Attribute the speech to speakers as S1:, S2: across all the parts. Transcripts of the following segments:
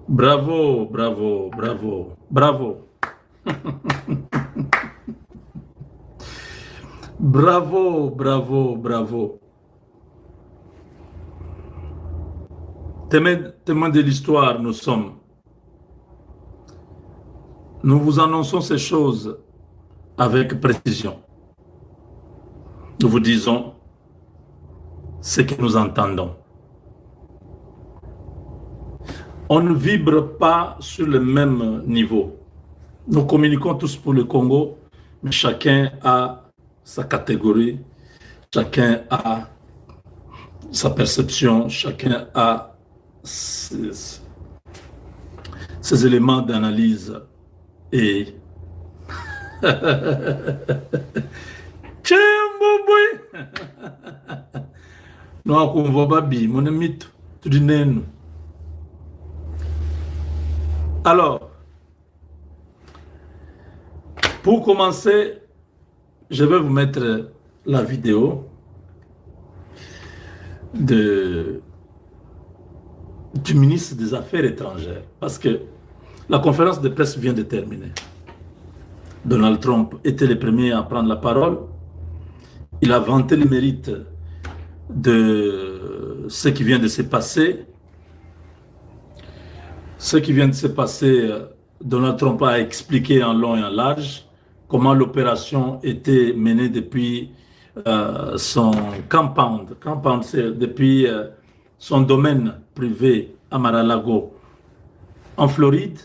S1: Bravo, bravo, bravo, bravo. Bravo, bravo, bravo. Témoin de l'histoire, nous sommes. Nous vous annonçons ces choses avec précision. Nous vous disons ce que nous entendons. On ne vibre pas sur le même niveau. Nous communiquons tous pour le Congo, mais chacun a sa catégorie, chacun a sa perception, chacun a ses éléments d'analyse. Et non, on voit pas bien, mon ami, tu dis non. Alors, pour commencer, je vais vous mettre la vidéo du ministre des Affaires étrangères, parce que la conférence de presse vient de terminer. Donald Trump était le premier à prendre la parole. Il a vanté le mérite de ce qui vient de se passer. Ce qui vient de se passer, Donald Trump a expliqué en long et en large comment l'opération était menée depuis son compound. Compound, c'est depuis son domaine privé à Mar-a-Lago, en Floride.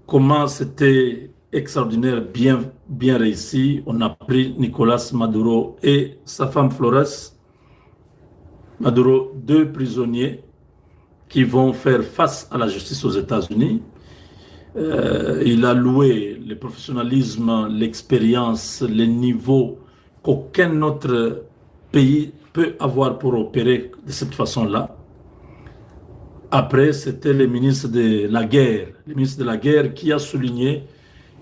S1: Comment c'était extraordinaire, bien réussi. On a pris Nicolas Maduro et sa femme Flores Maduro, deux prisonniers qui vont faire face à la justice aux États-Unis. Il a loué le professionnalisme, l'expérience, le niveau qu'aucun autre pays peut avoir pour opérer de cette façon-là. Après, c'était le ministre de la guerre qui a souligné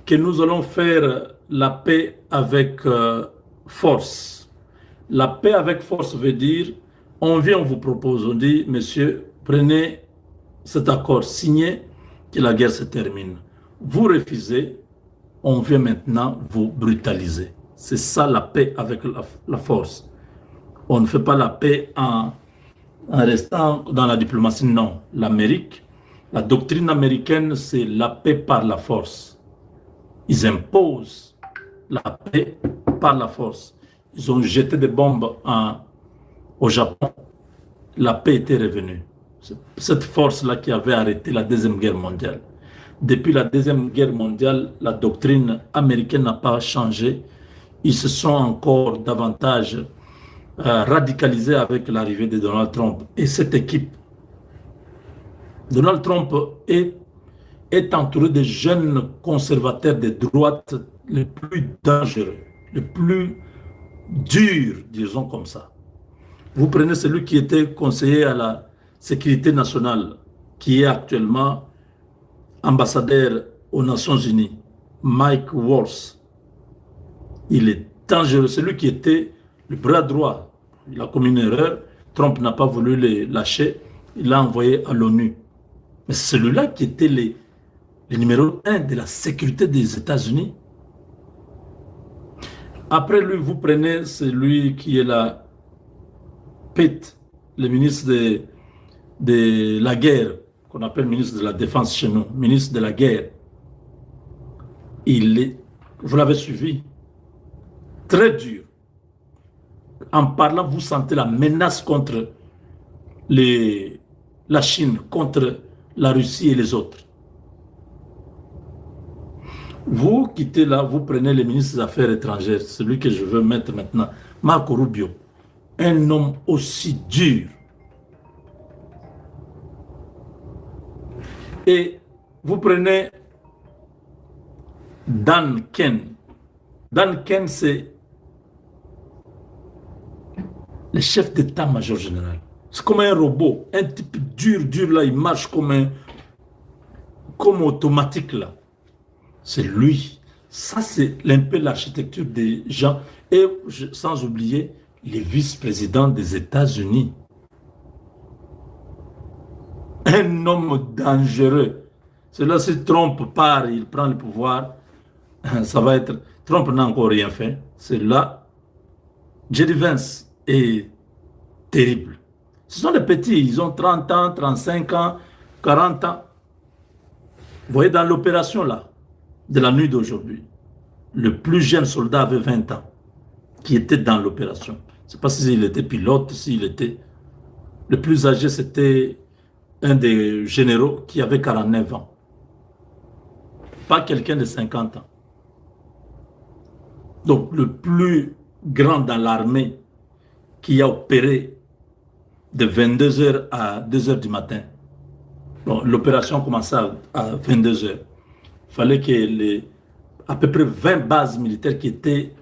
S1: que nous allons faire la paix avec force. La paix avec force veut dire, on vient, on vous propose, on dit, monsieur, prenez cet accord signé, que la guerre se termine. Vous refusez, on vient maintenant vous brutaliser. C'est ça la paix avec la force. On ne fait pas la paix en restant dans la diplomatie, non. L'Amérique, la doctrine américaine, c'est la paix par la force. Ils imposent la paix par la force. Ils ont jeté des bombes au Japon. La paix était revenue. Cette force-là qui avait arrêté la Deuxième Guerre mondiale. Depuis la Deuxième Guerre mondiale, la doctrine américaine n'a pas changé. Ils se sont encore davantage radicalisés avec l'arrivée de Donald Trump et cette équipe. Donald Trump est entouré de jeunes conservateurs de droite les plus dangereux, les plus durs, disons comme ça. Vous prenez celui qui était conseiller à la sécurité nationale, qui est actuellement ambassadeur aux Nations Unies, Mike Waltz. Il est dangereux. Celui qui était le bras droit, il a commis une erreur. Trump n'a pas voulu le lâcher. Il l'a envoyé à l'ONU. Mais c'est celui-là qui était le numéro 1 de la sécurité des États-Unis. Après lui, vous prenez celui qui est là, Pete, le ministre de la guerre, qu'on appelle ministre de la défense chez nous, ministre de la guerre. Vous l'avez suivi, très dur. En parlant, vous sentez la menace contre la Chine, contre la Russie et les autres. Vous quittez là, vous prenez le ministre des Affaires étrangères, celui que je veux mettre maintenant, Marco Rubio, un homme aussi dur. Et vous prenez Dan Ken. Dan Ken, c'est le chef d'état-major général. C'est comme un robot, un type dur là, il marche comme automatique là. C'est lui. Ça, c'est un peu l'architecture des gens. Et sans oublier les vice-présidents des États-Unis. Un homme dangereux. Cela, si Trump part, il prend le pouvoir, ça va être... Trump n'a encore rien fait. C'est là, J.D. Vance est terrible. Ce sont des petits, ils ont 30 ans, 35 ans, 40 ans. Vous voyez, dans l'opération là, de la nuit d'aujourd'hui, le plus jeune soldat avait 20 ans, qui était dans l'opération. Je ne sais pas s'il était pilote, s'il était... Le plus âgé, c'était un des généraux qui avait 49 ans. Pas quelqu'un de 50 ans. Donc, le plus grand dans l'armée qui a opéré de 22 heures à 2 heures du matin. Bon, l'opération commençait à 22 heures. Il fallait que les à peu près 20 bases militaires qui étaient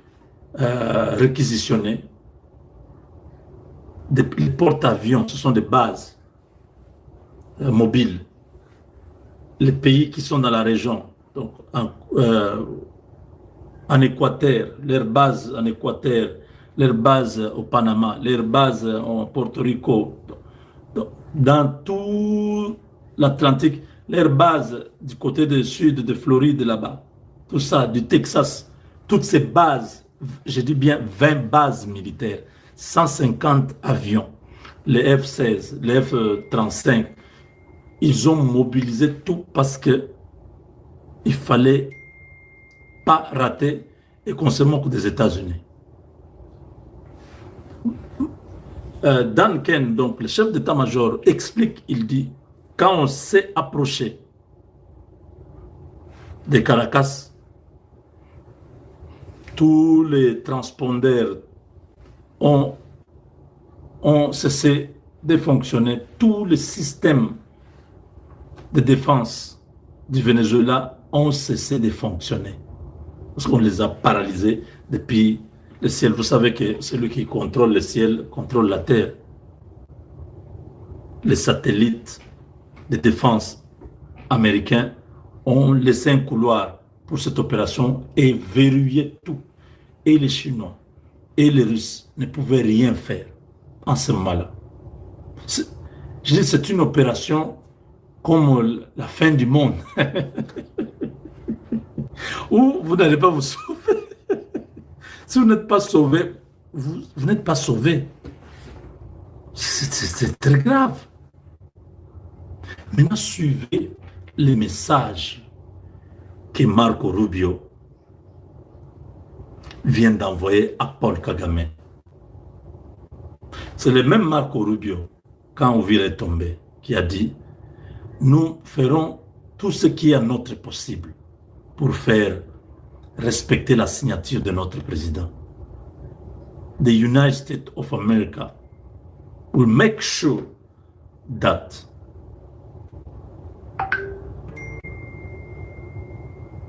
S1: réquisitionnées. Les porte-avions, ce sont des bases mobiles. Les pays qui sont dans la région, donc en Équateur, leurs bases en Équateur, leurs bases au Panama, leurs bases en Porto Rico, dans tout l'Atlantique, leurs bases du côté du sud de Floride là-bas, tout ça, du Texas, toutes ces bases, je dis bien 20 bases militaires, 150 avions, les F-16, les F-35, ils ont mobilisé tout parce que il fallait pas rater et qu'on se moque des États-Unis. Dan Ken, donc le chef d'état-major, explique, il dit, quand on s'est approché de Caracas, tous les transpondeurs ont cessé de fonctionner, tous les systèmes de défense du Venezuela ont cessé de fonctionner. Parce qu'on les a paralysés depuis le ciel. Vous savez que celui qui contrôle le ciel contrôle la terre. Les satellites de défense américains ont laissé un couloir pour cette opération et verrouillé tout. Et les Chinois et les Russes ne pouvaient rien faire en ce moment-là. Je dis c'est une opération comme la fin du monde. Où vous n'allez pas vous sauver. Si vous n'êtes pas sauvé, vous n'êtes pas sauvé. C'est très grave. Maintenant, suivez les messages que Marco Rubio vient d'envoyer à Paul Kagame. C'est le même Marco Rubio, quand Ouvira est tombé, qui a dit « Nous ferons tout ce qui est à notre possible pour faire respecter la signature de notre président. The United States of America will make sure that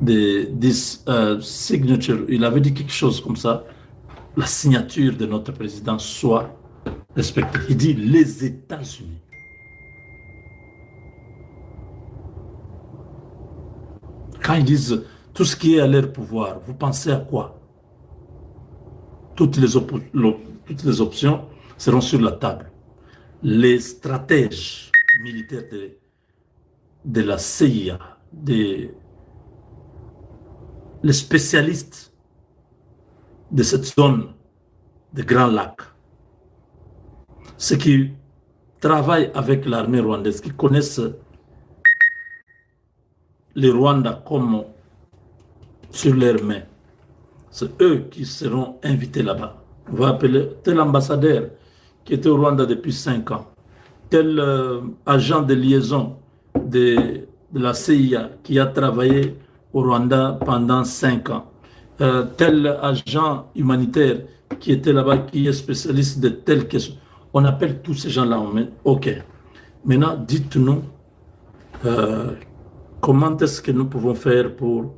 S1: this signature, il avait dit quelque chose comme ça, la signature de notre président soit respectée. Il dit les États-Unis. Quand ils disent tout ce qui est à leur pouvoir, vous pensez à quoi? Toutes les options seront sur la table. Les stratèges militaires de la CIA, les spécialistes de cette zone de Grand Lac, ceux qui travaillent avec l'armée rwandaise, qui connaissent les Rwandais comme sur leurs mains, c'est eux qui seront invités là-bas. On va appeler tel ambassadeur qui était au Rwanda depuis 5 ans, tel agent de liaison de la CIA qui a travaillé au Rwanda pendant 5 ans, tel agent humanitaire qui était là-bas, qui est spécialiste de telle question. On appelle tous ces gens-là. OK. Maintenant, dites-nous comment est-ce que nous pouvons faire pour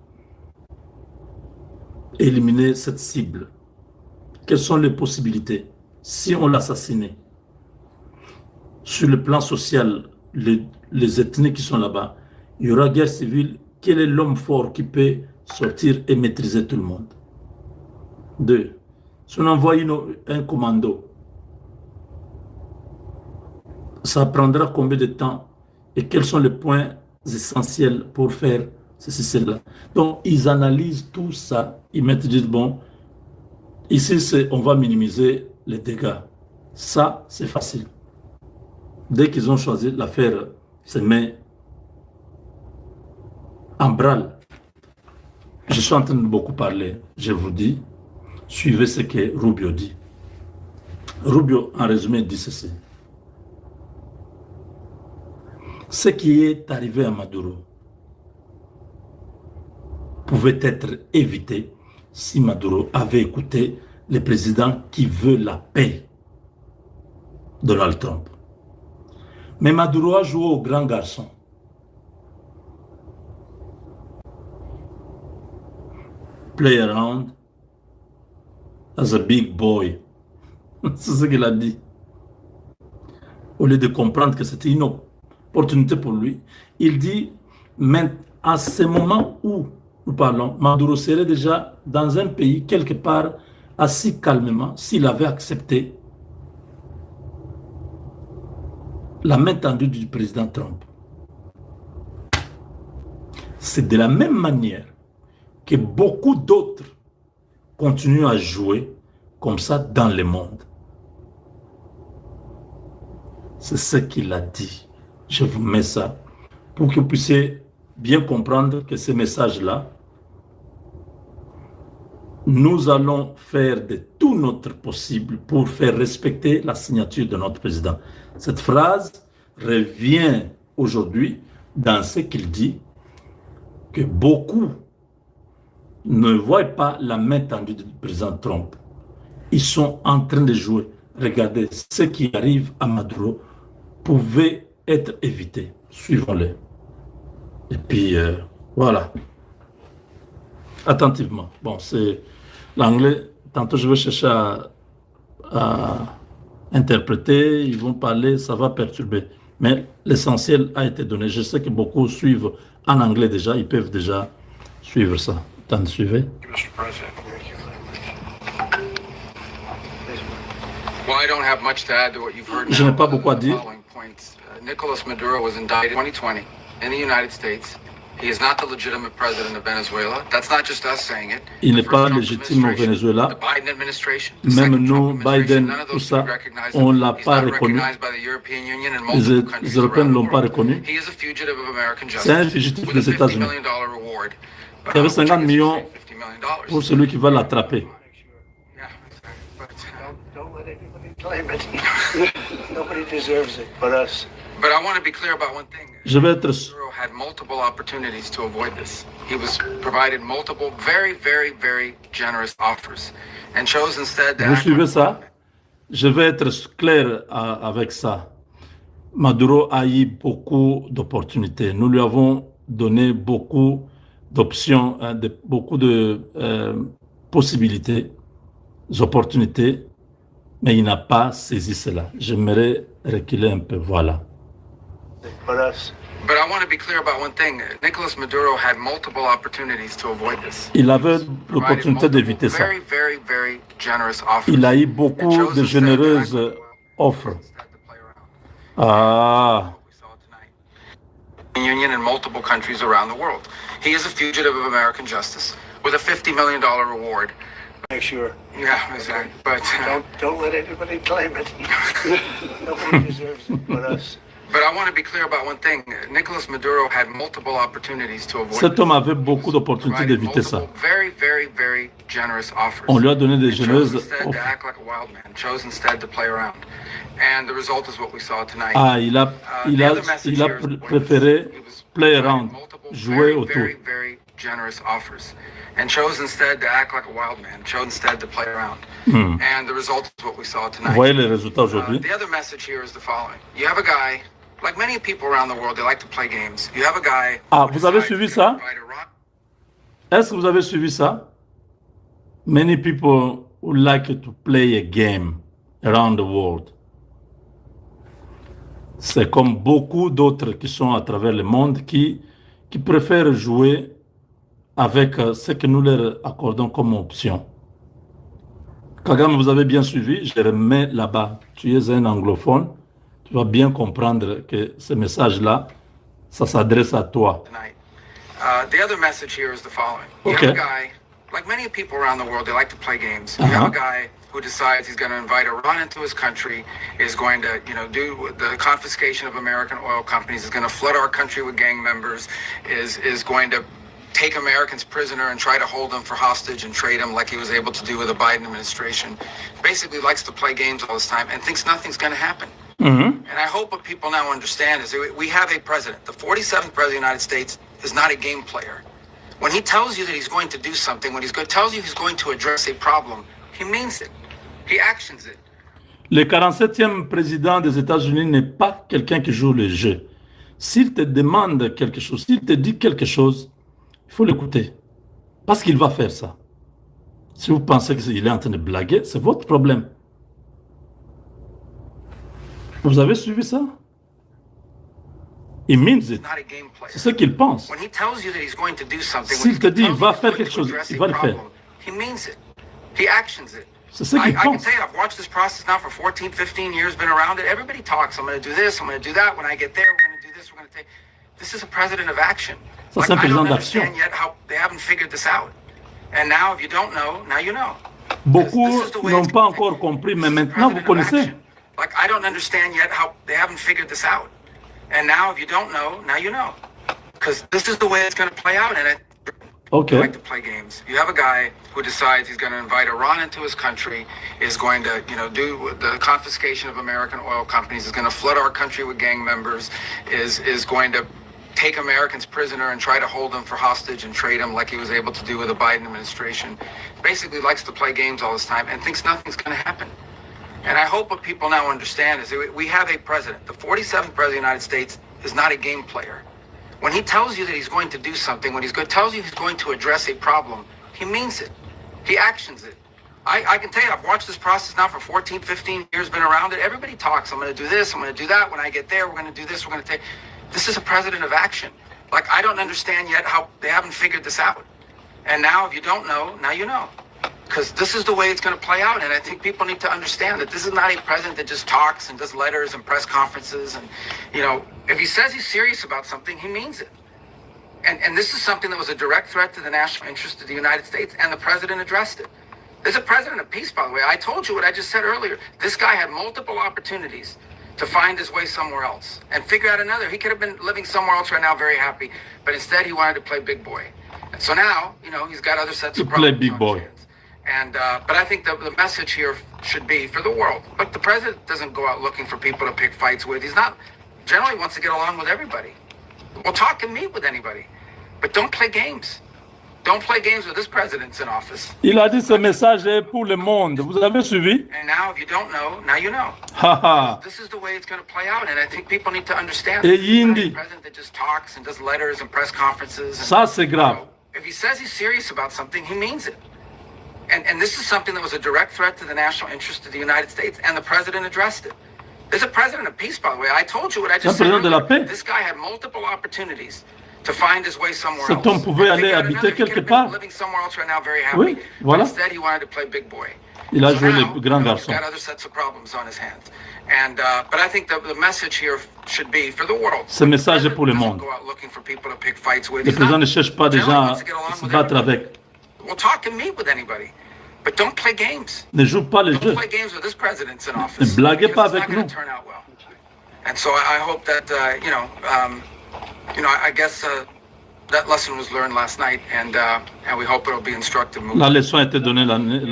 S1: éliminer cette cible? Quelles sont les possibilités si on l'assassinait? Sur le plan social, les ethnies qui sont là-bas, il y aura guerre civile. Quel est l'homme fort qui peut sortir et maîtriser tout le monde? 2. Si on envoie un commando, ça prendra combien de temps et quels sont les points essentiels pour faire ceci, cela. Donc, ils analysent tout ça. Ils mettent, disent, bon, ici, on va minimiser les dégâts. Ça, c'est facile. Dès qu'ils ont choisi, l'affaire se met en branle. Je suis en train de beaucoup parler. Je vous dis, suivez ce que Rubio dit. Rubio, en résumé, dit ceci. Ce qui est arrivé à Maduro pouvait être évité si Maduro avait écouté le président qui veut la paix, Donald Trump. Mais Maduro a joué au grand garçon. Play around as a big boy. C'est ce qu'il a dit. Au lieu de comprendre que c'était une opportunité pour lui, il dit, mais à ce moment où nous parlons, Maduro serait déjà dans un pays, quelque part, assis calmement, s'il avait accepté la main tendue du président Trump. C'est de la même manière que beaucoup d'autres continuent à jouer comme ça dans le monde. C'est ce qu'il a dit. Je vous mets ça pour que vous puissiez bien comprendre que ces messages-là, nous allons faire de tout notre possible pour faire respecter la signature de notre président. Cette phrase revient aujourd'hui dans ce qu'il dit, que beaucoup ne voient pas la main tendue du président Trump. Ils sont en train de jouer. Regardez, ce qui arrive à Maduro pouvait être évité. Suivons-le. Et puis, voilà. Attentivement. Bon, c'est l'anglais. Tantôt, je vais chercher à interpréter. Ils vont parler, ça va perturber. Mais l'essentiel a été donné. Je sais que beaucoup suivent en anglais déjà. Ils peuvent déjà suivre ça. Attendez, suivez. Je n'ai pas beaucoup à dire.
S2: Nicolas Maduro was indicted in 2020 in the United States. He is not the legitimate president of Venezuela. That's not just us saying it.
S1: Il n'est pas légitime au Venezuela. Même nous, Biden, tout ça, on ne l'a pas reconnu. Les Européens ne l'ont pas reconnu. C'est un fugitif des États-Unis. Il y avait 50 millions pour celui qui va l'attraper. Je vais être... Vous suivez ça? Je vais être clair avec ça. Maduro a eu beaucoup d'opportunités. Nous lui avons donné beaucoup d'options, beaucoup de possibilités, d'opportunités, mais il n'a pas saisi cela. J'aimerais reculer un peu, voilà. Il avait l'opportunité d'éviter ça. Il a eu beaucoup de généreuses offres. Ah.
S2: Union in multiple countries around the world. He is a fugitive of American justice with a $50 million reward. Make sure. Yeah, exactly. But don't let anybody claim it. Nobody deserves it but us. But I want to be clear about one thing. Nicolas Maduro had multiple opportunities to avoid.
S1: Cet homme avait beaucoup d'opportunités d'éviter ça.
S2: Very, very, very generous offers.
S1: On lui a donné des généreuses offres.
S2: Chose instead to play around. And the result is what we saw tonight.
S1: Ah, il a préféré play around, jouer autour.
S2: Very, very generous offers. And chose instead to act like a wild man. Chose instead to play around. And the result is what we saw tonight.
S1: Vous voyez les résultats aujourd'hui.
S2: The other message here is the following. You have a guy, like many people around the world, they like to play games. You have a guy.
S1: Ah, vous avez suivi ça? Est-ce que vous avez suivi ça? Many people would like to play a game around the world. C'est comme beaucoup d'autres qui sont à travers le monde qui préfèrent jouer avec ce que nous leur accordons comme option. Kagame, vous avez bien suivi, je remets là-bas. Tu es un anglophone, tu vas bien comprendre que ce message-là Ça s'adresse à toi.
S2: Tonight. The other message here is the following. You
S1: Okay.
S2: have a guy, like many people around the world, they like to play games. You have a guy who decides he's going to invite Iran into his country, is going to, do the confiscation of American oil companies, is going to flood our country with gang members, is going to take Americans prisoner and try to hold them for hostage and trade them like he was able to do with the Biden administration. Basically likes to play games all this time and thinks nothing's going to happen. And I hope what people now understand is that we have a president. The 47th president of the United States is not a game player. When he tells you that he's going to do something, when tells you he's going to address a problem, he means it. He actions it.
S1: Le 47e président des États-Unis n'est pas quelqu'un qui joue le jeu. S'il te demande quelque chose, s'il te dit quelque chose, il faut l'écouter. Parce qu'il va faire ça. Si vous pensez qu'il est en train de blaguer, c'est votre problème. Vous avez suivi ça? He means it.
S2: Not a game player.
S1: C'est ce qu'il pense.
S2: When he tells you that he's going to do something,
S1: S'il te dit, il va
S2: tells you
S1: faire
S2: he's
S1: quelque
S2: going
S1: chose,
S2: to address
S1: il
S2: a
S1: va le faire.
S2: problem, he means it. He actions it.
S1: C'est ce
S2: I
S1: qu'il
S2: can
S1: pense.
S2: tell you, I've watched this process now for 14, 15 years, been around it. Everybody talks. I'm going to do this, I'm going to do that. When I get there, we're going to do this, we're going to take... This is a president of action.
S1: Ça, c'est un
S2: I
S1: président
S2: don't
S1: d'action.
S2: understand yet how they haven't figured this out. And now, if you don't know, now you know.
S1: Beaucoup
S2: This is the way
S1: n'ont
S2: it's
S1: pas
S2: going to
S1: encore
S2: be.
S1: compris, mais
S2: This is
S1: maintenant vous
S2: president of
S1: connaissez.
S2: action. Like, I don't understand yet how they haven't figured this out. And now, if you don't know, now you know. Because this is the way it's going to play out. And it
S1: Okay.
S2: like to play games. You have a guy who decides he's going to invite Iran into his country, is going to, do the confiscation of American oil companies, is going to flood our country with gang members, is going to take Americans prisoner and try to hold them for hostage and trade them like he was able to do with the Biden administration. Basically likes to play games all this time and thinks nothing's going to happen. And I hope what people now understand is that we have a president. The 47th president of the United States is not a game player. When he tells you that he's going to do something, when tells you he's going to address a problem, he means it. He actions it. I can tell you, I've watched this process now for 14, 15 years, been around it. Everybody talks. I'm going to do this, I'm going to do that. When I get there, we're going to do this, we're going to take... This is a president of action. Like, I don't understand yet how they haven't figured this out. And now, if you don't know, now you know. Because this is the way it's going to play out. And I think people need to understand that this is not a president that just talks and does letters and press conferences. And, if he says he's serious about something, he means it. And this is something that was a direct threat to the national interest of the United States, and the president addressed it. There's a president of peace, by the way. I told you what I just said earlier. This guy had multiple opportunities to find his way somewhere else and figure out another. He could have been living somewhere else right now, very happy, but instead he wanted to play big boy. And so now, he's got other sets of problems.
S1: Play big boy.
S2: And but I think the message here should be for the world. Look, the president doesn't go out looking for people to pick fights with. He's not generally wants to get along with everybody. We'll talk and meet with anybody, but don't play games. Don't play games with this president's in office.
S1: Il a dit ce message est pour le monde. Vous avez suivi?
S2: And now, if you don't know, now you know.
S1: Haha.
S2: This is the way it's going to play out, and I think people need to understand.
S1: Et
S2: This is not a
S1: Yindi.
S2: president that just talks and does letters and press conferences. And,
S1: Ça, c'est grave.
S2: if he says he's serious about something, he means it. And this is something that was a direct threat to the national interest of the United States, and the president addressed it. There's a president of peace, by the way. I told you what I just
S1: Un
S2: said
S1: président de la
S2: earlier.
S1: paix.
S2: This guy had multiple opportunities to find his way somewhere
S1: Cet
S2: else.
S1: homme pouvait
S2: And
S1: aller
S2: figure out
S1: habiter
S2: another. He
S1: quelque
S2: could have been
S1: part.
S2: living somewhere else right now, very happy.
S1: Oui, voilà.
S2: But instead, he wanted to play big boy.
S1: Il a
S2: So
S1: joué
S2: now,
S1: le grand
S2: he's
S1: garçon.
S2: got other sets of problems on his hands. And but I think the message here should be for the world.
S1: Ce message est pour le
S2: Doesn't
S1: monde.
S2: go out looking for people to pick fights with.
S1: Le
S2: He's
S1: président
S2: not-
S1: ne cherche pas des
S2: generally
S1: gens
S2: wants to get along
S1: à se
S2: with
S1: battre
S2: everybody.
S1: avec.
S2: We'll talk and meet with anybody, but don't play games.
S1: Ne joue pas le
S2: Don't
S1: jeu.
S2: play games with this president's in office.
S1: Ne blaguez
S2: because
S1: pas
S2: it's
S1: avec
S2: not going
S1: nous.
S2: to turn out well. And so I hope that I guess that lesson was learned last night, and we hope it'll be instructive moving.
S1: La leçon a été donnée la nuit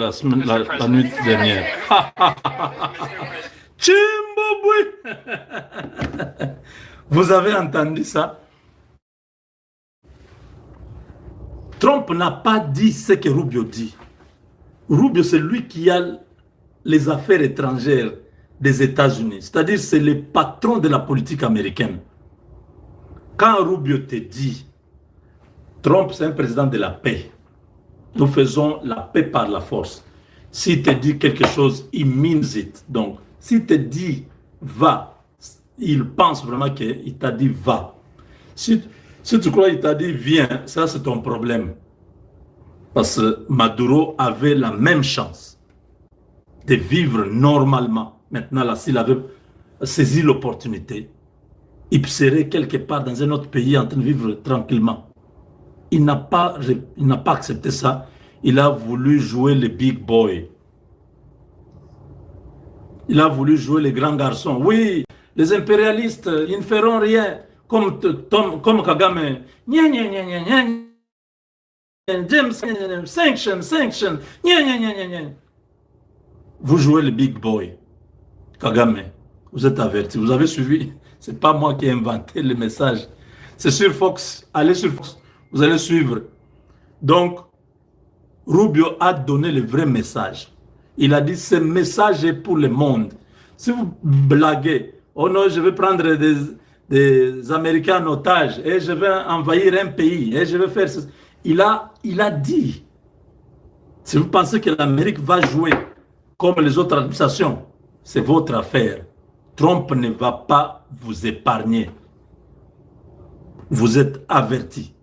S1: dernière. Chimbabwe. Vous avez entendu ça? Trump n'a pas dit ce que Rubio dit. Rubio, c'est lui qui a les affaires étrangères des États-Unis. C'est-à-dire, c'est le patron de la politique américaine. Quand Rubio te dit, Trump, c'est un président de la paix. Nous faisons la paix par la force. S'il te dit quelque chose, il means it. Donc, s'il te dit va, il pense vraiment qu'il t'a dit va. Si tu crois qu'il t'a dit viens, ça c'est ton problème. Parce que Maduro avait la même chance de vivre normalement. Maintenant, là, s'il avait saisi l'opportunité, il serait quelque part dans un autre pays en train de vivre tranquillement. Il n'a pas accepté ça. Il a voulu jouer le big boy. Il a voulu jouer les grands garçons. Oui, les impérialistes, ils ne feront rien. Comme Kagame. James, sanction. Vous jouez le big boy. Kagame, vous êtes averti. Vous avez suivi. Ce n'est pas moi qui ai inventé le message. C'est sur Fox. Allez sur Fox. Vous allez suivre. Donc, Rubio a donné le vrai message. Il a dit, ce message est pour le monde. Si vous blaguez, oh non, je vais prendre des Américains en otage et je vais envahir un pays et je vais faire ça. Il a dit, si vous pensez que l'Amérique va jouer comme les autres administrations, c'est votre affaire. Trump ne va pas vous épargner. Vous êtes avertis.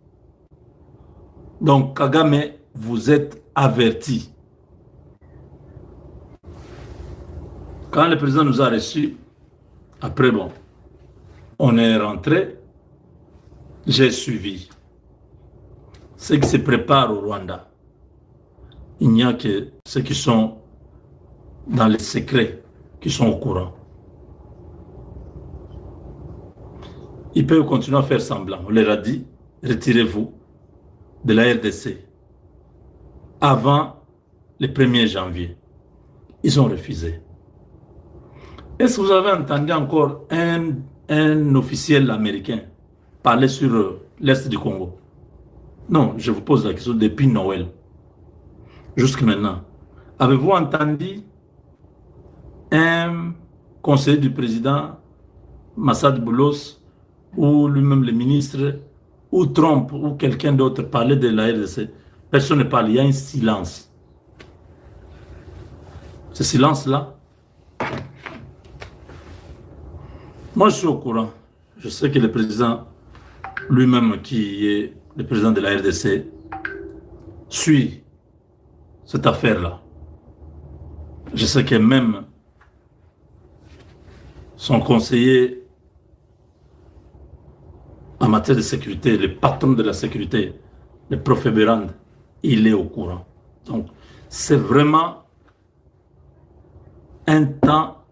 S1: Donc, Kagame, vous êtes avertis. Quand le président nous a reçus, après, bon, on est rentré, j'ai suivi ce qui se prépare au Rwanda. Il n'y a que ceux qui sont dans les secrets qui sont au courant. Ils peuvent continuer à faire semblant. On leur a dit, retirez-vous de la RDC avant le 1er janvier. Ils ont refusé. Est-ce que vous avez entendu encore un officiel américain parler sur l'Est du Congo? Non, je vous pose la question depuis Noël jusqu'à maintenant. Avez-vous entendu un conseiller du président Massad Boulos ou lui-même le ministre ou Trump ou quelqu'un d'autre parler de la RDC? Personne ne parle, il y a un silence. Ce silence-là, moi je suis au courant. Je sais que le président lui-même, qui est le président de la RDC, suit cette affaire-là. Je sais que même son conseiller en matière de sécurité, le patron de la sécurité, le prof Berand, il est au courant. Donc, c'est vraiment un temps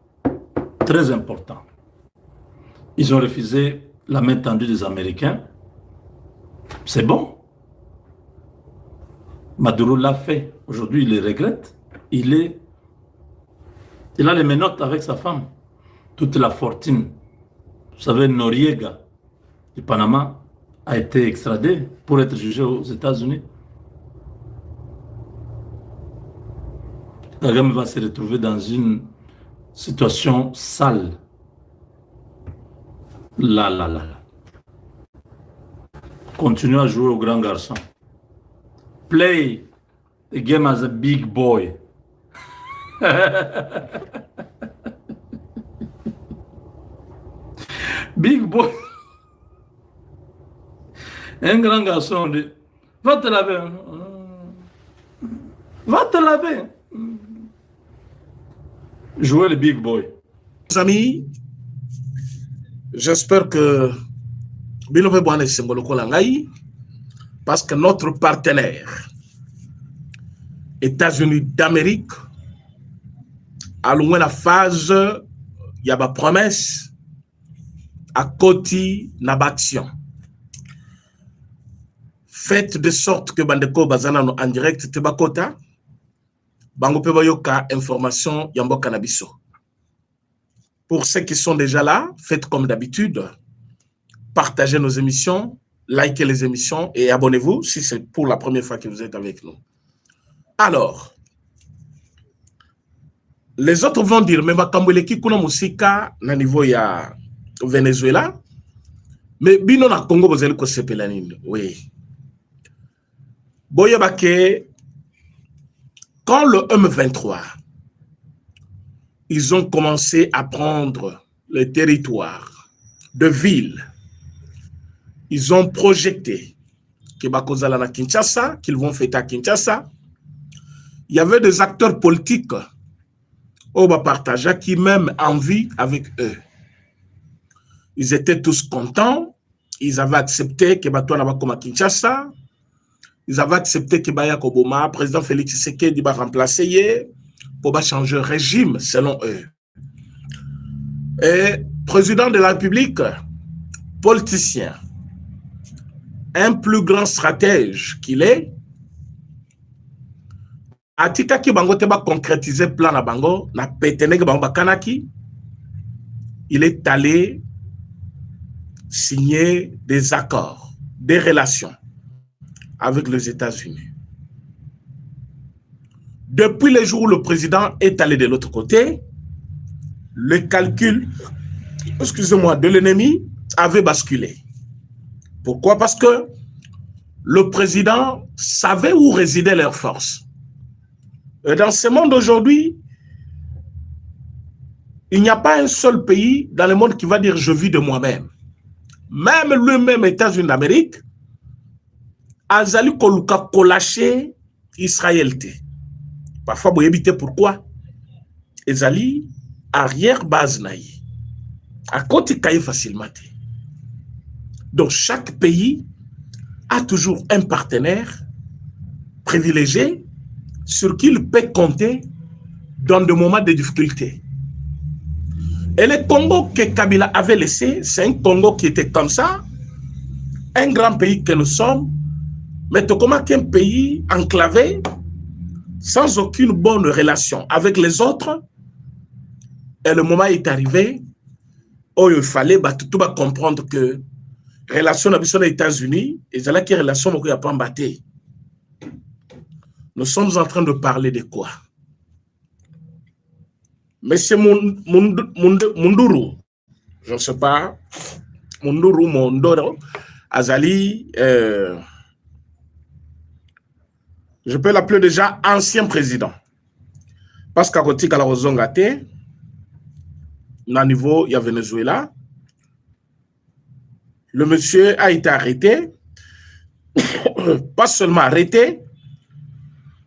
S1: très important. Ils ont refusé la main tendue des Américains. C'est bon. Maduro l'a fait. Aujourd'hui, il le regrette. Il a les menottes avec sa femme. Toute la fortune. Vous savez, Noriega du Panama a été extradé pour être jugé aux États-Unis. Kagame va se retrouver dans une situation sale. Là. Continue à jouer au grand garçon. Play the game as a big boy. Big boy. Un grand garçon dit, va te laver. Va te laver. Jouer le big boy.
S3: Mes amis, j'espère que parce que notre partenaire, États-Unis d'Amérique, à loin la phase, il y a ma promesse, à côté, n'a pas action. Faites de sorte que Bandeko Bazana en direct, Tebakota, Bango Pebayoka, information, Yambo Cannabiso. Pour ceux qui sont déjà là, faites comme d'habitude, partagez nos émissions, likez les émissions et abonnez-vous si c'est pour la première fois que vous êtes avec nous. Alors, les autres vont dire, mais Bakamboueleki kuna musika na niveau ya Venezuela, mais bino na Congo vous allez ko sepelanine. Oui. Boyabake, quand le M23, ils ont commencé à prendre le territoire de villes. Ils ont projeté que Bakozala na Kinshasa, qu'ils vont fêter à Kinshasa. Il y avait des acteurs politiques au Bapartaja qui même en vie avec eux. Ils étaient tous contents. Ils avaient accepté que Bato n'ava comme à Kinshasa. Ils avaient accepté que Baya Koboma, président Félix Tshisekedi, va remplacer pour changer le régime selon eux. Et président de la République, politicien, un plus grand stratège qu'il est, Atika ki bango te ba concrétiser plan na bango, na petene ke bango ba kanaki, il est allé signer des accords, des relations avec les États-Unis. Depuis le jour où le président est allé de l'autre côté, le calcul, excusez-moi, de l'ennemi avait basculé. Pourquoi? Parce que le président savait où résidaient leurs forces. Et dans ce monde aujourd'hui, il n'y a pas un seul pays dans le monde qui va dire « je vis de moi-même ». Même lui-même, États-Unis d'Amérique, Azali Koluka Kolaché Israël. Parfois, vous évitez pourquoi. Azali, arrière-base naïe. À côté, caille facilement. Donc, chaque pays a toujours un partenaire privilégié sur qui il peut compter dans des moments de difficulté. Et le Congo que Kabila avait laissé, c'est un Congo qui était comme ça, un grand pays que nous sommes, mais comment qu'un pays enclavé, sans aucune bonne relation avec les autres, et le moment est arrivé où il fallait tout comprendre que relation avec les États-Unis, et c'est là que relation avec les États-Unis. Nous sommes en train de parler de quoi? Monsieur Munduru, je ne sais pas, Munduru, Mondoro, Azali, je peux l'appeler déjà ancien président. Parce qu'à côté de la Rozongate, au niveau, il y a Venezuela, le monsieur a été arrêté, pas seulement arrêté,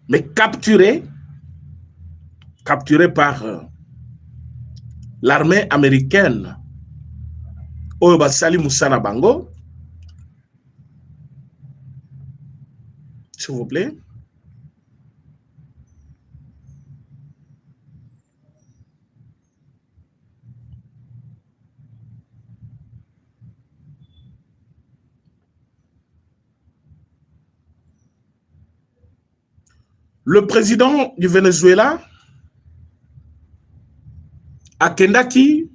S3: mais capturé par l'armée américaine au Basali Moussana Bango. S'il vous plaît. Le président du Venezuela, Akendaki,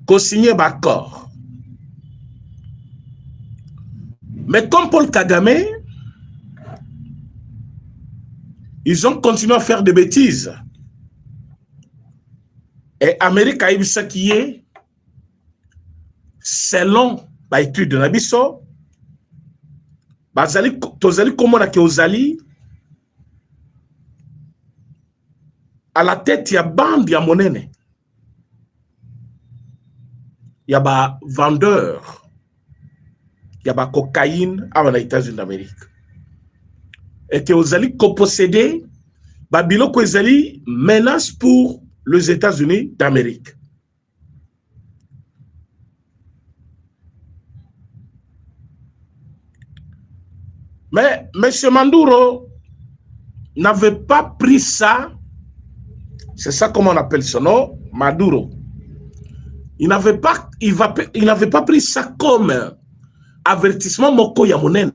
S3: co-signé l'accord. Mais comme Paul Kagame, ils ont continué à faire des bêtises. Et l'Amérique a eu ça qui est, selon l'étude de Nabiso, Tozali komona ke ozali à la tête il y a bande ya monene. Il y a ba vendeur. Il y a ba cocaïne à les États-Unis d'Amérique. Et que ozali ko posséder ba biloko ezali menace pour les États-Unis d'Amérique. Mais M. Manduro n'avait pas pris ça, c'est ça comment on appelle son nom, Maduro. Il n'avait pas pris ça comme avertissement moko ya monene.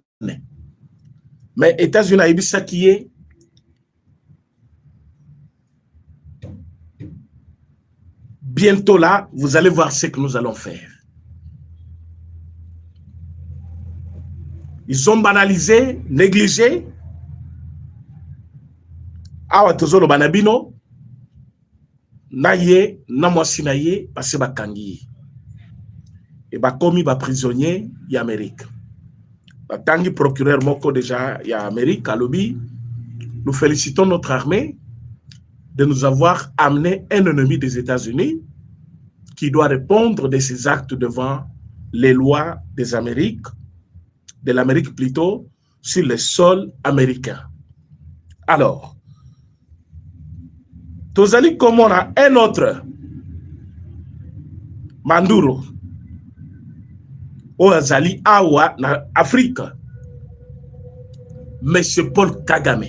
S3: Mais États-Unis a eu ça qui est bientôt là, vous allez voir ce que nous allons faire. Ils ont banalisé, négligé. Awa tozolo banabino. Naye, namwasi naye, parce que bakangi. Et bakomi ba prisonnier y Amérique. Batangi procureur moko déjà y Amérique, à lobby. Nous félicitons notre armée de nous avoir amené un ennemi des États-Unis qui doit répondre de ses actes devant les lois des Amériques, de l'Amérique plutôt, sur le sol américain. Alors, Tozali comme on a un autre Manduro o azali awa na Afrique. Monsieur Paul Kagame.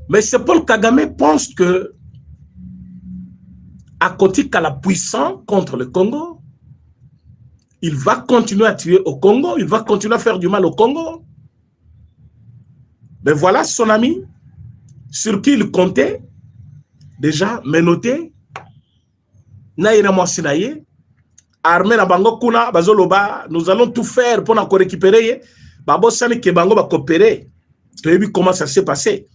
S3: Monsieur Paul Kagame pense que à côté qu'à la puissance contre le Congo, il va continuer à tuer au Congo, il va continuer à faire du mal au Congo. Mais voilà son ami sur qui il comptait déjà menotté. Naïra Mwasinaye, armée na bango kuna bazoloba, nous allons tout faire pour nous récupérer. Babo sani ke bango ba coopérer. Tu as vu comment ça s'est passé?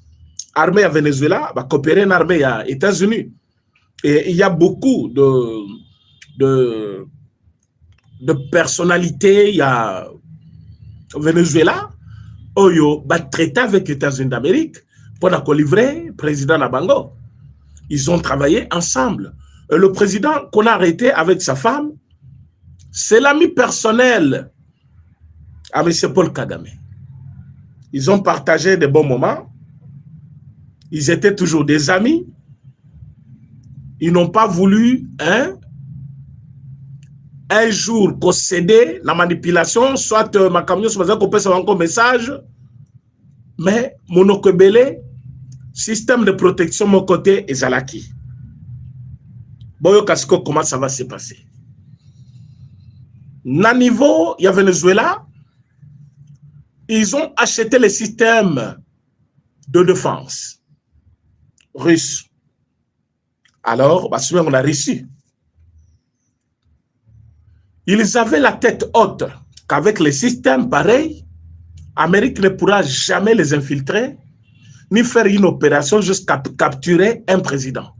S3: Armée à Venezuela va coopérer une armée à États-Unis. Et il y a beaucoup de personnalités. Il y a Venezuela, Oyo, va traiter avec les États-Unis d'Amérique pour nous livrer président Nabango. Ils ont travaillé ensemble. Et le président qu'on a arrêté avec sa femme, c'est l'ami personnel à M. Paul Kagame. Ils ont partagé des bons moments. Ils étaient toujours des amis. Ils n'ont pas voulu un jour concéder la manipulation, soit ma camion, soit qu'on peut un message, mais monokebele, système de protection, mon côté, et Zalaki. Boyo Kasiko, comment ça va se passer? Na niveau, il y a Venezuela, ils ont acheté les systèmes de défense russes. Alors, on a reçu. Ils avaient la tête haute qu'avec les systèmes pareils, l'Amérique ne pourra jamais les infiltrer, ni faire une opération jusqu'à capturer un président.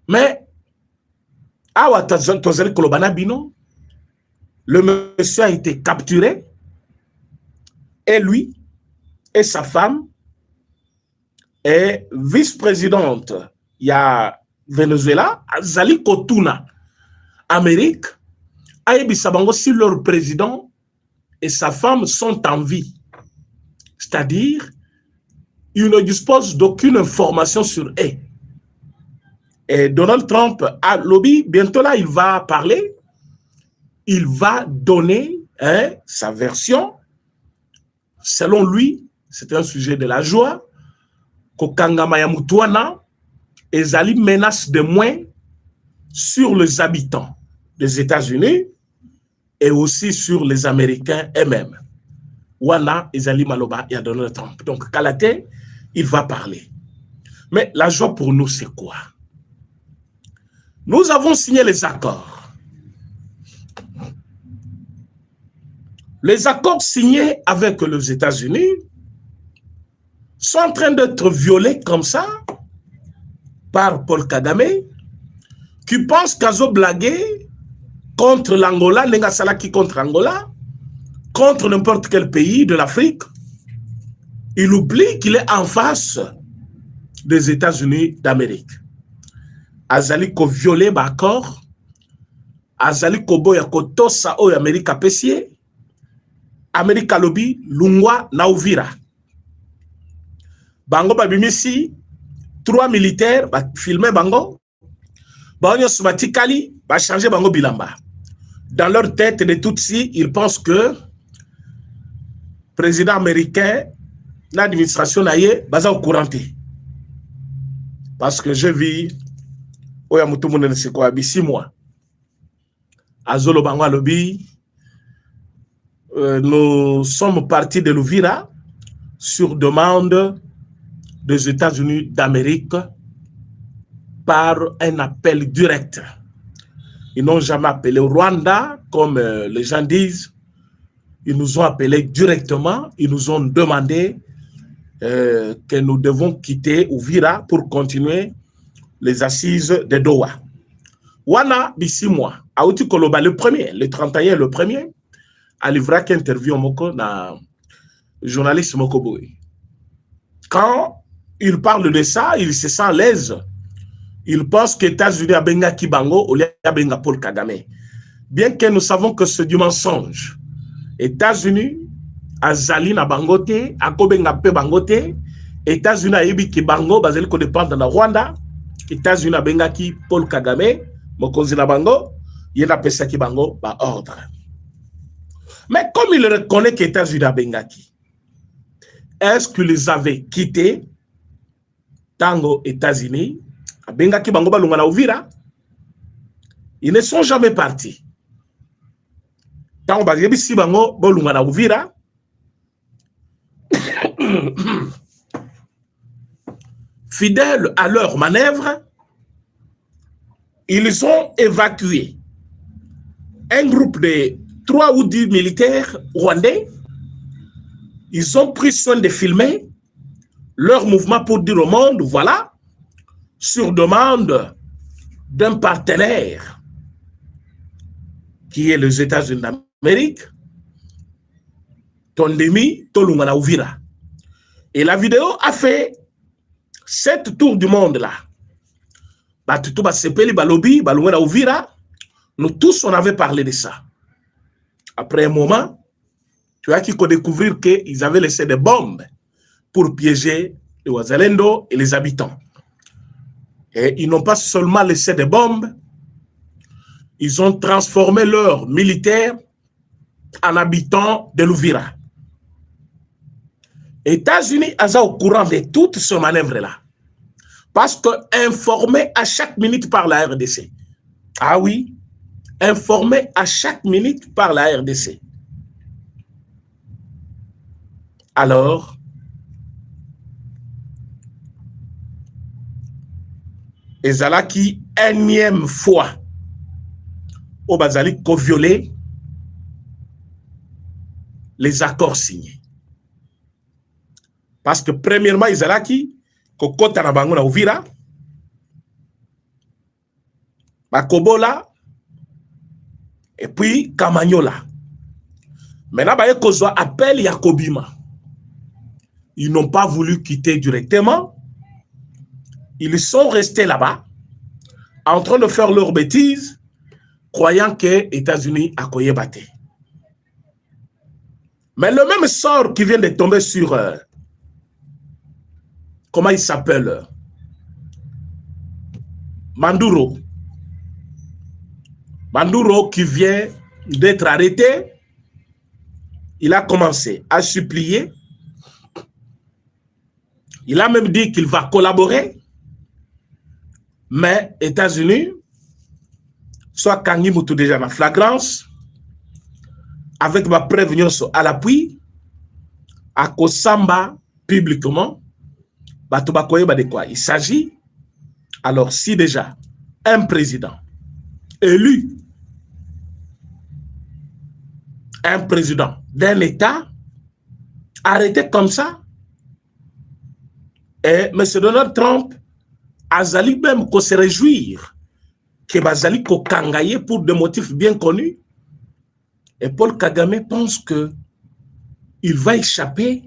S3: Mais, le monsieur a été capturé, et lui, et sa femme, et vice-présidente, il y a Venezuela, Zali Kotuna, Amérique, Ayebi Sabango, si leur président et sa femme sont en vie. C'est-à-dire, ils ne disposent d'aucune information sur eux. Et Donald Trump a lobby, bientôt là, il va parler, il va donner sa version. Selon lui, c'est un sujet de la joie. Kokangama ya Mutuana, ezali menace de moins sur les habitants des États-Unis et aussi sur les Américains eux-mêmes. Wana ezali maloba ya Donald Trump. Donc Kalate, il va parler. Mais la joie pour nous, c'est quoi? Nous avons signé les accords. Les accords signés avec les États-Unis sont en train d'être violés comme ça par Paul Kagame, qui pense qu'Azo blaguer contre l'Angola, Nengasalaki contre Angola, contre n'importe quel pays de l'Afrique. Il oublie qu'il est en face des États-Unis d'Amérique. Azali ko violé l'accord, Azali ko boya ko tosa o Amérique apesier, Amérique lobby, Lungwa na Uvira. Bango babimisi 3 militaires ba filmer bango bango subatikali ba changer bango bilamba. Dans leur tête de Tutsi, ils pensent que président américain l'administration naie baza au couranté. Parce que je vis oya mutu munene c'est quoi 6 mois. Azolo bango lobby, nous sommes partis de l'Uvira sur demande des États-Unis d'Amérique par un appel direct. Ils n'ont jamais appelé au Rwanda, comme les gens disent. Ils nous ont appelés directement. Ils nous ont demandé que nous devons quitter Uvira pour continuer les assises de Doha. Wana, d'ici mois, Aouti Koloba, le premier, le 31, le premier, a livré une interview moko na journaliste Mokoboy. Quand il parle de ça, il se sent à l'aise. Il pense que les États-Unis a benga Kibango ou a benga Paul Kagame. Bien que nous savons que c'est du mensonge. États-Unis a zali na bangote, a kobenga pe bangote, États-Unis ayebi ki bango bazali ko dépendre na Rwanda. États-Unis abengaki Paul Kagame, mokonzi na bango, yena pesaki bango ba ordre. Mais comme il reconnaît que États-Unis abengaki, est-ce qu'il les avait quittés tango États-Unis abengaki bango balunga na Uvira? Ils ne sont jamais partis. Tango bayebi si bango balunga na Uvira, fidèles à leur manœuvre, ils ont évacué un groupe de 3 ou 10 militaires rwandais. Ils ont pris soin de filmer leur mouvement pour dire au monde, voilà, sur demande d'un partenaire qui est les États-Unis d'Amérique, Tondemi Tolungana Uvira. Et la vidéo a fait 7 tours du monde là. Batutu Basepeli, Balobi, Balungana Uvira. Nous tous, on avait parlé de ça. Après un moment, tu as qu'il faut découvrir qu'ils avaient laissé des bombes pour piéger les Wazalendo et les habitants. Et ils n'ont pas seulement laissé des bombes, ils ont transformé leurs militaires en habitants de l'Ouvira. États-Unis sont au courant de toutes ces manœuvres-là. Parce que informés à chaque minute par la RDC. Ah oui, informés à chaque minute par la RDC. Alors, ezalaki énième fois au bazali ko violer les accords signés. Parce que premièrement, ezalaki ko kota na bango na Uvira, Bakobola, et puis Kamanyola. Maintenant, baye kozwa appel Yakobima. Ils n'ont pas voulu quitter directement. Ils sont restés là-bas, en train de faire leurs bêtises, croyant que les États-Unis a battu. Mais le même sort qui vient de tomber sur, comment il s'appelle, Manduro. Manduro qui vient d'être arrêté, il a commencé à supplier. Il a même dit qu'il va collaborer. Mais États-Unis, soit Kangi Moutou déjà en flagrance, avec ma prévention à l'appui, à Kosamba publiquement, de quoi il s'agit. Alors si déjà un président élu, un président d'un État, arrêté comme ça, et M. Donald Trump Azali même qu'on se réjouir que Bazali ko kangaye pour des motifs bien connus. Et Paul Kagame pense que il va échapper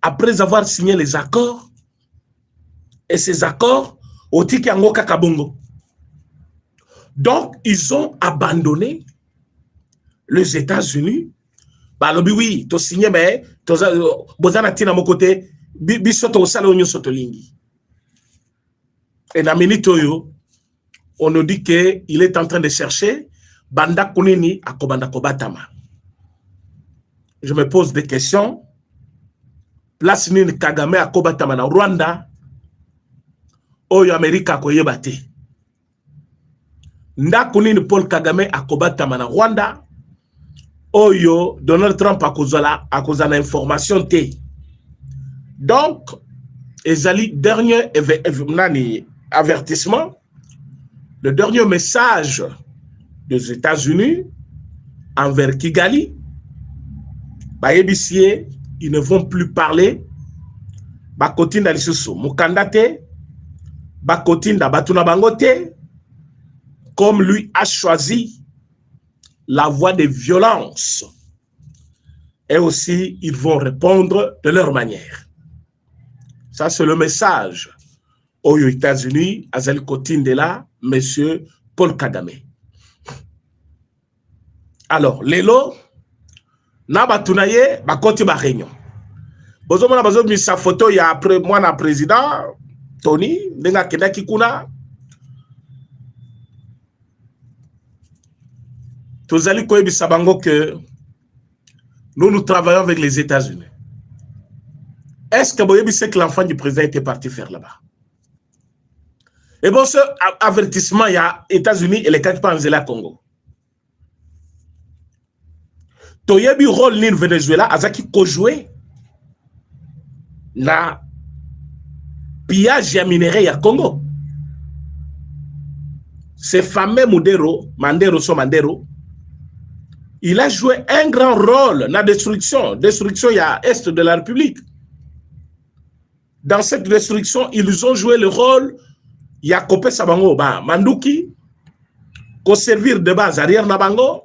S3: après avoir signé les accords. Et ces accords au Tiki Angoka Kabongo. Donc, ils ont abandonné les États-Unis. Bah, oui, tu as signé, mais tu as tina mon côté, bisoto au salon sotolingi. Et dans la minute, on nous dit qu'il est en train de chercher Banda Kunini à Kobanda Kobatama. Je me pose des questions. Place Nini Kagame à Kobatama na Rwanda. Oyo Amerika koyebate. Nda Kunini Paul Kagame à Kobatama na Rwanda. Oyo Donald Trump à Kozana information T. Donc, ezali dernier avertissement, le dernier message des États-Unis envers Kigali, Bayebisier, ils ne vont plus parler. Bakotinda lisusu mukandate, Bakotinda batuna bangote, comme lui a choisi la voie de violence. Et aussi, ils vont répondre de leur manière. Ça, c'est le message aux États-Unis, à Zalkotindela, monsieur Paul Kagame. Alors, Lelo, Nabatunaye, Bakoti ba réunion. Bozomona bazo mis sa photo ya après moi na président Tony ndenga kenda kikuna. Tozali koyebisa bango que nous travaillons avec les États-Unis. Est-ce que vous savez que l'enfant du président était parti faire là-bas? Et bon, ce avertissement, il y a États-Unis et les quatre pays à Congo. Toyebi rôle ni Venezuela, azaki ko jouer na pillage ya minerai ya Congo. Ce fameux Mandero so Mandero, il a joué un grand rôle dans la destruction ya est de la République. Dans cette destruction, ils ont joué le rôle ya kopé sabango ba manduki ko servir de base arrière na bango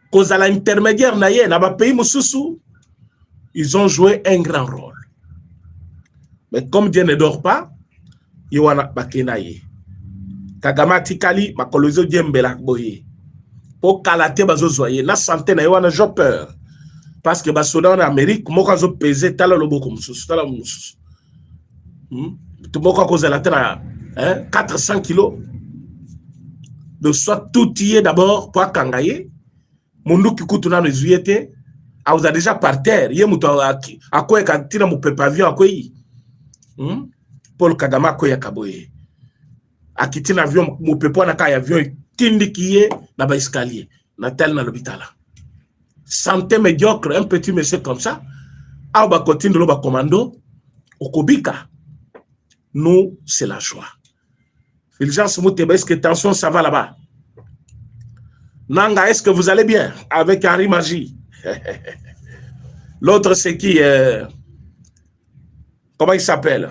S3: ko zala intermédiaire na ye na ba pays mususu. Ils ont joué un grand rôle. Mais comme Dieu ne dort pas, Iwana bakena ye. Kagama tikali makolozo diembela boye. Po kalate bazo zoye na santé na Iwana j'ai peur. Parce que basoda en Amérique moko zo peser tala loboko mususu tala mususu. Tout moko ko zala tala 400 kilos de soit tout y est d'abord pour kangaye mundu kikutu na nzuyete a vous a déjà par terre ye muto akoye katina mu pavillon akoyi Paul Kagame akoya kaboye akitina avion mu pepo na ka avion tindi kiye na ba escalier na tel na l'hôpital santé médiocre un petit monsieur comme ça a ba continue lo ba commando okobika. Nous c'est la joie. Fulgence Mouteba, est-ce que tension ça va là-bas? Nanga, est-ce que vous allez bien avec Henri Magie? L'autre c'est qui? Comment il s'appelle?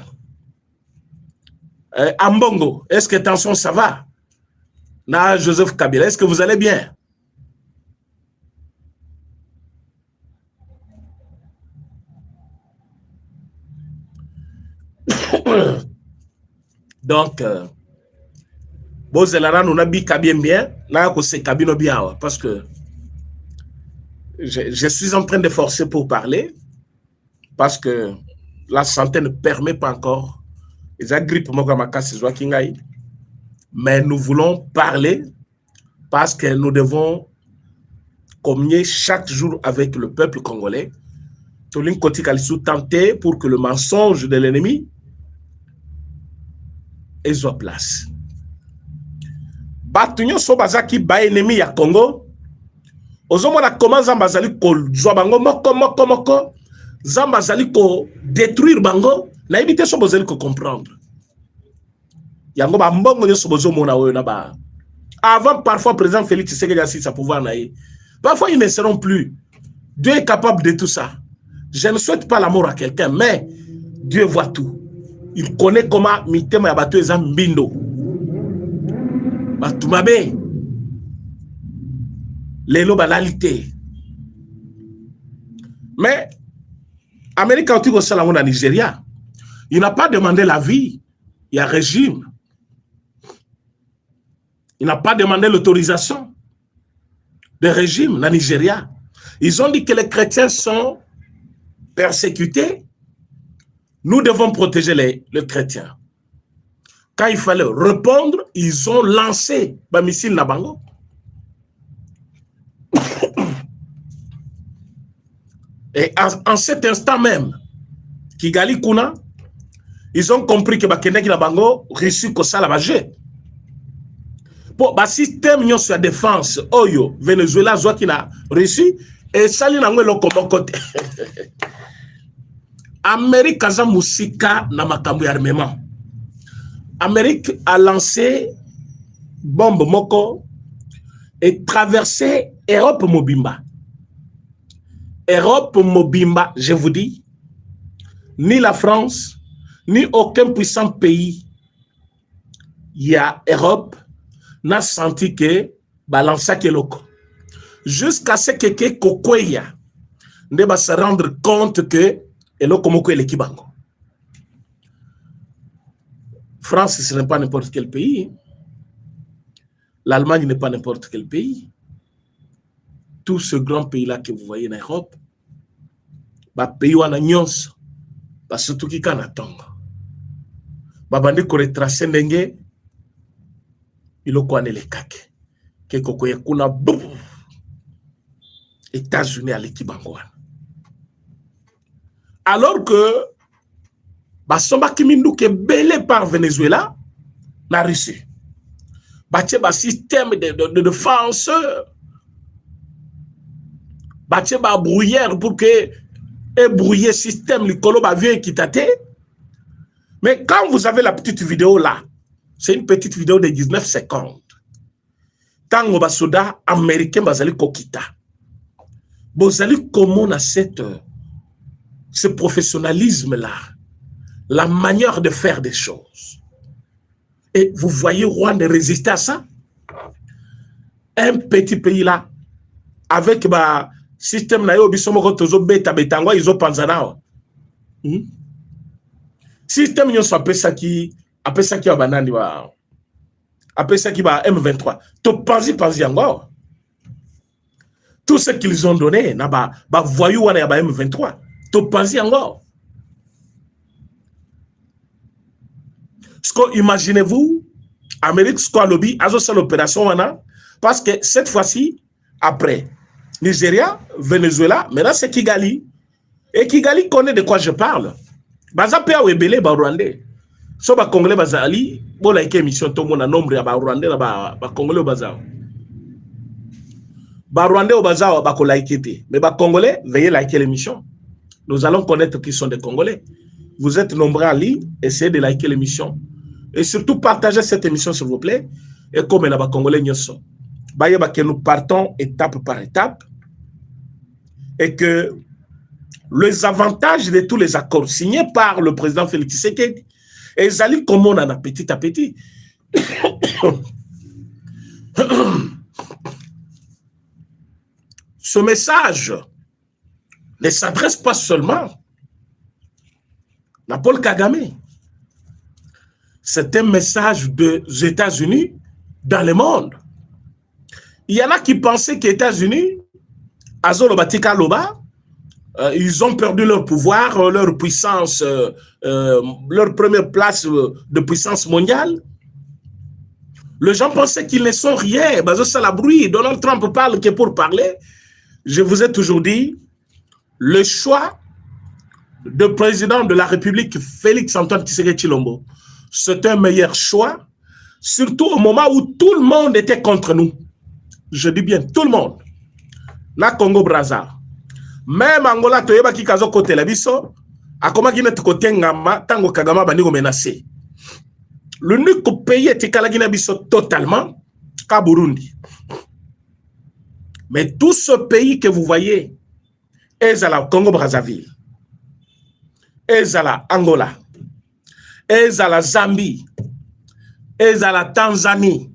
S3: Ambongo, est-ce que tension ça va? Na Joseph Kabila, est-ce que vous allez bien? Donc, parce que je suis en train de forcer pour parler, parce que la santé ne permet pas encore. Mais nous voulons parler parce que nous devons communier chaque jour avec le peuple congolais. Tenter pour que le mensonge de l'ennemi ait sa place. Batunyo so bazaki ba ennemi ya Congo. Ozomona comment Zambazali ko zwa bango moko. Zambazali ko détruire bango. Na éviter so bozali ko comprendre. Yango ba mbongo nyo so bozomona oyo na ba. Avant parfois président Félix Tshisekedi a sa pouvoir na ye. Parfois ils ne seront plus. Dieu est capable de tout ça. Je ne souhaite pas la mort à quelqu'un, mais Dieu voit tout. Il connaît comment mitema ya bato eza mbindo. Batumabe. Lelo banalité. Mais Amérique a au salon en Nigeria. Il n'a pas demandé la vie. Il y a régime. Il n'a pas demandé l'autorisation de régime en Nigeria. Ils ont dit que les chrétiens sont persécutés. Nous devons protéger les chrétiens. Quand il fallait répondre, ils ont lancé un missile Nabango. Et en cet instant même, Kigali Kuna, ils ont compris que Bakeneki Nabango reçu que ça la bagé. Pour le système de défense, Oyo, Venezuela, Zouakina, reçu, et ça, il y a un côté. Amérique a musika na makambo armement. Amérique a lancé bombe moko et traversé Europe Mobimba. Europe Mobimba, je vous dis, ni la France, ni aucun puissant pays, il y a Europe, n'a senti que balança que loko. Jusqu'à ce que Kokoya ne va se rendre compte que France, ce n'est pas n'importe quel pays. L'Allemagne n'est pas n'importe quel pays. Tout ce grand pays-là que vous voyez en Europe, ba pays wana nyonso ba surtout ki kana tonga ba bandi ko retracer ndenge iloko ane lekake ke koko kuna États-Unis à l'équipe wana alors que ba somba kimindu ke belé par Venezuela la Russie batie ba système de défense batie ba brouillère pour que ébrouiller système likolo ba vieux kitate. Mais quand vous avez la petite vidéo là, c'est une petite vidéo de 19 secondes. Tango ba soda américain bazali kokita. Bozali comment on a ce professionnalisme là, la manière de faire des choses. Et vous voyez Rwanda résister à ça. Un petit pays là, avec le système na yo bisomoko tozo beta betangwa izo panzana. Système yo so apesa ki abanani wa apesa ki ba M23. To panzi encore. Tout ce qu'ils ont donné na ba voyou wana ya ba M23. To panzi encore. Imaginez-vous, Amérique Square Lobby a fait l'opération parce que cette fois-ci, après Nigeria, Venezuela, maintenant c'est Kigali. Et Kigali connaît de quoi je parle. Baza pe awebele ba Rwandais. So ba Congolais bazali, bo like émission to mona nombre ya ba Rwandais ba Congolais baza. Ba Rwandais baza ba ko like té. Mais ba Congolais, veuillez liker l'émission. Nous allons connaître qui sont des Congolais. Vous êtes nombreux en ligne, essayez de liker l'émission. Et surtout, partagez cette émission, s'il vous plaît. Et comme la Congolais, nous partons étape par étape. Et que les avantages de tous les accords signés par le président Félix Tshisekedi, et ils allaient comme on en a petit à petit. Ce message ne s'adresse pas seulement à Paul Kagame. C'est un message des États-Unis dans le monde. Il y en a qui pensaient que les États-Unis, ils ont perdu leur pouvoir, leur puissance, leur première place de puissance mondiale. Les gens pensaient qu'ils ne sont rien. Ça la bruit. Donald Trump parle que pour parler. Je vous ai toujours dit, le choix de président de la République, Félix Antoine Tshisekedi Tshilombo, c'est un meilleur choix, surtout au moment où tout le monde était contre nous. Je dis bien tout le monde. Na Congo-Brazza. Même Angola, Toyeba qui kazo kote la biso, a comment qui n'est côté ngama, tango Kagama bani menacé. L'unique pays était Kalagina biso totalement, ka Burundi. Mais tout ce pays que vous voyez, est à la Congo-Brazzaville, est à la Angola, est à la Zambie, est à la Tanzanie,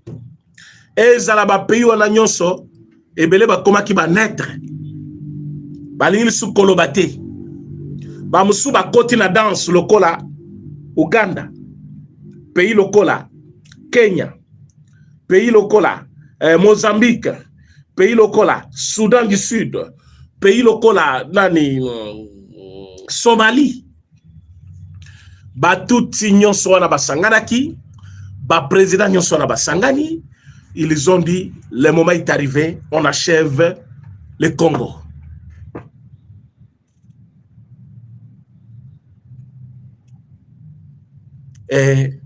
S3: est à la pays où on a nyonso, et belé ba koma ki ba naître, ba lingili su kolobate, ba musu ba koti na danse lokola Uganda, pays lokola Kenya, pays lokola Mozambique, pays lokola Soudan du Sud, pays lokola nani Somalie. Ba touti nyonso wana basanganaki, ba président nyonso wana basangani, ils ont dit le moment est arrivé, on achève le Congo. Et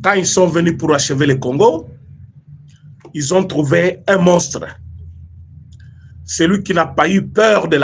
S3: quand ils sont venus pour achever le Congo, ils ont trouvé un monstre. Celui qui n'a pas eu peur de la